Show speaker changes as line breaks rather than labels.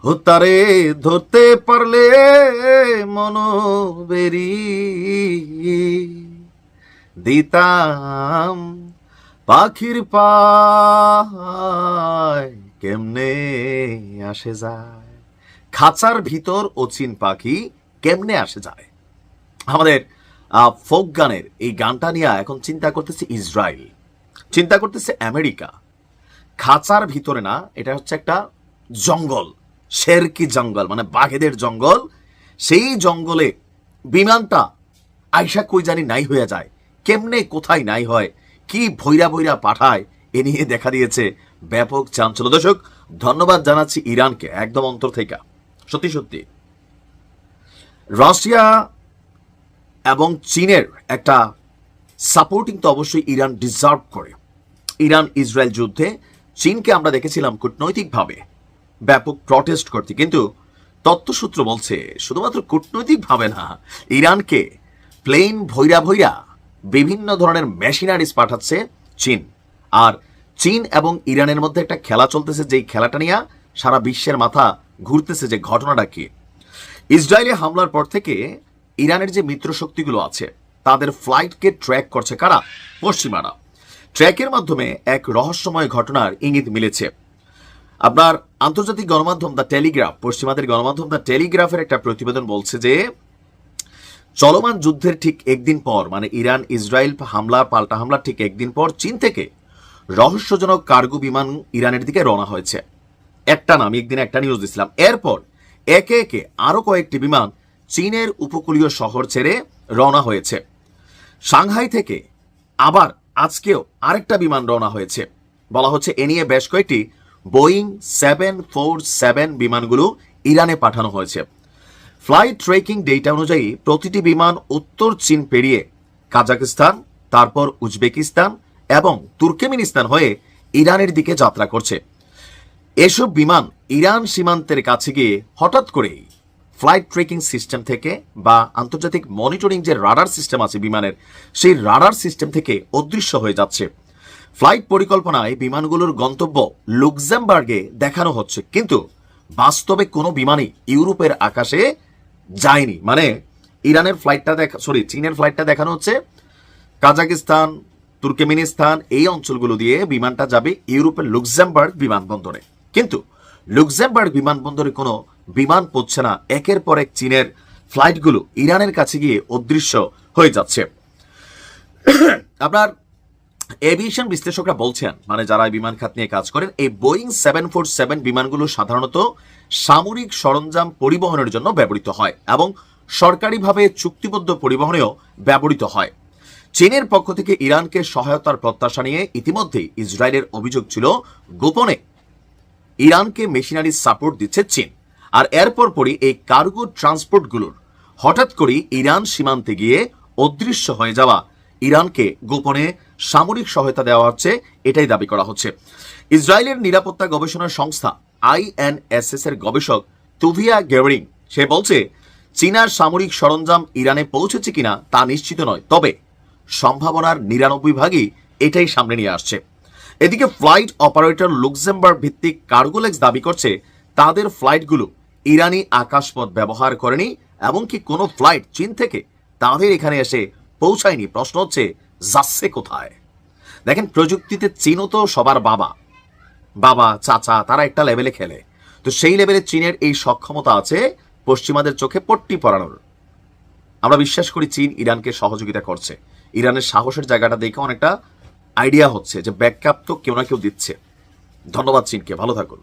হুতারে ধরতে পারলে মনোবেরি দিতাম পাখির পায় কেমনে আসে যায়। খাঁচার ভিতর অচিন পাখি কেমনে আসে যায়। আমাদের ফোক গানের এই গানটা নিয়ে এখন চিন্তা করতেছে ইসরায়েল, চিন্তা করতেছে আমেরিকা। খাঁচার ভিতরে না, এটা হচ্ছে একটা জঙ্গল, শেরকি জঙ্গল, মানে বাঘেদের জঙ্গল। সেই জঙ্গলে বিমানটা আইসা কই জানি নাই হয়ে যায়, কেমনে কোথায় নাই হয়, কি ভৈরা ভৈরা পাঠায়, এ নিয়ে দেখা দিয়েছে ব্যাপক চাঞ্চল্য। দর্শক, ধন্যবাদ জানাচ্ছি ইরানকে একদম অন্তর থেকে। সত্যি সত্যি রাশিয়া এবং চীনের একটা সাপোর্টিং তো অবশ্যই ইরান ডিজার্ভ করে। ইরান ইসরায়েল যুদ্ধে চীনকে আমরা দেখেছিলাম কূটনৈতিকভাবে ব্যাপক প্রটেস্ট করতে, কিন্তু তথ্যসূত্র বলছে শুধুমাত্র কূটনৈতিকভাবে না, ইরানকে প্লেন ভৈরা ভৈরা বিভিন্ন ধরনের মেশিনারিজ পাঠাচ্ছে চীন। আর চীন এবং ইরানের মধ্যে একটা খেলা চলতেছে, যেই খেলাটা নিয়ে সারা বিশ্বের মাথা ঘুরতেছে যে ঘটনাটা কি। ইসরায়েলে হামলার পর থেকে ইরানের যে মিত্র শক্তিগুলো আছে তাদের ফ্লাইটকে ট্র্যাক করছে কারা? পশ্চিমারা। ট্র্যাকের মাধ্যমে এক রহস্যময় ঘটনার ইঙ্গিত মিলেছে। আপনার আন্তর্জাতিক গণমাধ্যম দ্য টেলিগ্রাফ, পশ্চিমাদের গণমাধ্যম দ্য টেলিগ্রাফের একটা প্রতিবেদন বলছে যে চলমান যুদ্ধের ঠিক একদিন পর, মানে ইরান ইসরায়েল হামলা পাল্টা হামলার ঠিক একদিন পর চীন থেকে রহস্যজনক কার্গো বিমান ইরানের দিকে রওনা হয়েছে। একটা না, আমি একদিন একটা নিউজ দিছিলাম। এরপর একে একে আরো কয়েকটি বিমান চীনের উপকূলীয় শহর ছেড়ে রওনা হয়েছে। সাংহাই থেকে আবার আজকেও আরেকটা বিমান রওনা হয়েছে। বলা হচ্ছে এ নিয়ে বেশ কয়েকটি বোয়িং 747 বিমানগুলো ইরানে পাঠানো হয়েছে। ফ্লাইট ট্র্যাকিং ডেটা অনুযায়ী প্রতিটি বিমান উত্তর চীন পেরিয়ে কাজাকিস্তান, তারপর উজবেকিস্তান এবং তুর্কমেনিস্তান হয়ে ইরানের দিকে যাত্রা করছে। এসব বিমান ইরান সীমান্তের কাছে গিয়ে হঠাৎ করেই ফ্লাইট ট্র্যাকিং সিস্টেম থেকে বা আন্তর্জাতিক মনিটরিং যে রাডার সিস্টেম আছে বিমানের, সেই রাডার সিস্টেম থেকে অদৃশ্য হয়ে যাচ্ছে। ফ্লাইট পরিকল্পনায় বিমানগুলোর গন্তব্য লুক্সেমবার্গে দেখানো হচ্ছে, কিন্তু বাস্তবে কোনো বিমানই ইউরোপের আকাশে যায়নি। মানে ইরানের ফ্লাইটটা চীনের ফ্লাইটটা দেখানো হচ্ছে কাজাকিস্তান, তুর্কমেনিস্তান এই অঞ্চলগুলো দিয়ে বিমানটা যাবে ইউরোপের লুক্সেমবার্গ বিমানবন্দরে, কিন্তু লুক্সেমবার্গ বিমানবন্দরে কোনো বিমান পড়ছে না। একের পর এক চীনের ফ্লাইটগুলো ইরানের কাছে গিয়ে অদৃশ্য হয়ে যাচ্ছে। আপনার এভিয়েশন বিশ্লেষকরা বলছেন, মানে যারা বিমান খাত নিয়ে কাজ করেন, এই বোয়িং 747 বিমানগুলো সাধারণত সামরিক সরঞ্জাম পরিবহনের জন্য ব্যবহৃত হয় এবং সরকারিভাবে চুক্তিবদ্ধ পরিবহনেও ব্যবহৃত হয়। চীনের পক্ষ থেকে ইরানকে সহায়তার প্রত্যাশা নিয়ে ইতিমধ্যেই ইসরায়েলের অভিযোগ ছিল গোপনে ইরানকে মেশিনারি সাপোর্ট দিচ্ছে চীন। আর এরপর পরই এই কার্গো ট্রান্সপোর্টগুলোর হঠাৎ করে ইরান সীমান্তে গিয়ে অদৃশ্য হয়ে যাওয়া ইরানকে গোপনে সামরিক সহায়তা দেওয়া হচ্ছে, এটাই দাবি করা হচ্ছে। ইসরায়েলের নিরাপত্তা গবেষণা সংস্থা INSS এর গবেষক তুভিয়া গেরিং সে বলছে চীনার সামরিক সরঞ্জাম ইরানে পৌঁছেছে কিনা তা নিশ্চিত নয়, তবে সম্ভাবনার 99 এটাই সামনে নিয়ে আসছে। এদিকে ফ্লাইট অপারেটর লুক্সেমবার্গ ভিত্তিক কার্গোলেক্স দাবি করছে তাদের ফ্লাইটগুলো ইরানি আকাশপথ ব্যবহার করেনি, এমনকি কোনো ফ্লাইট চীন থেকে তাদের এখানে এসে পৌঁছায়নি। প্রশ্ন হচ্ছে যাচ্ছে কোথায়? দেখেন, প্রযুক্তিতে চীনও তো সবার বাবা চাচা, তারা একটা লেভেলে খেলে, তো সেই লেভেলে চীনের এই সক্ষমতা আছে পশ্চিমাদের চোখে পট্টি পরানোর। আমরা বিশ্বাস করি চীন ইরানকে সহযোগিতা করছে। ইরানের সাহসের জায়গাটা দেখে অনেকটা আইডিয়া হচ্ছে যে ব্যাকআপ তো কেউ না কেউ দিচ্ছে। ধন্যবাদ চীনকে, ভালো থাকুন।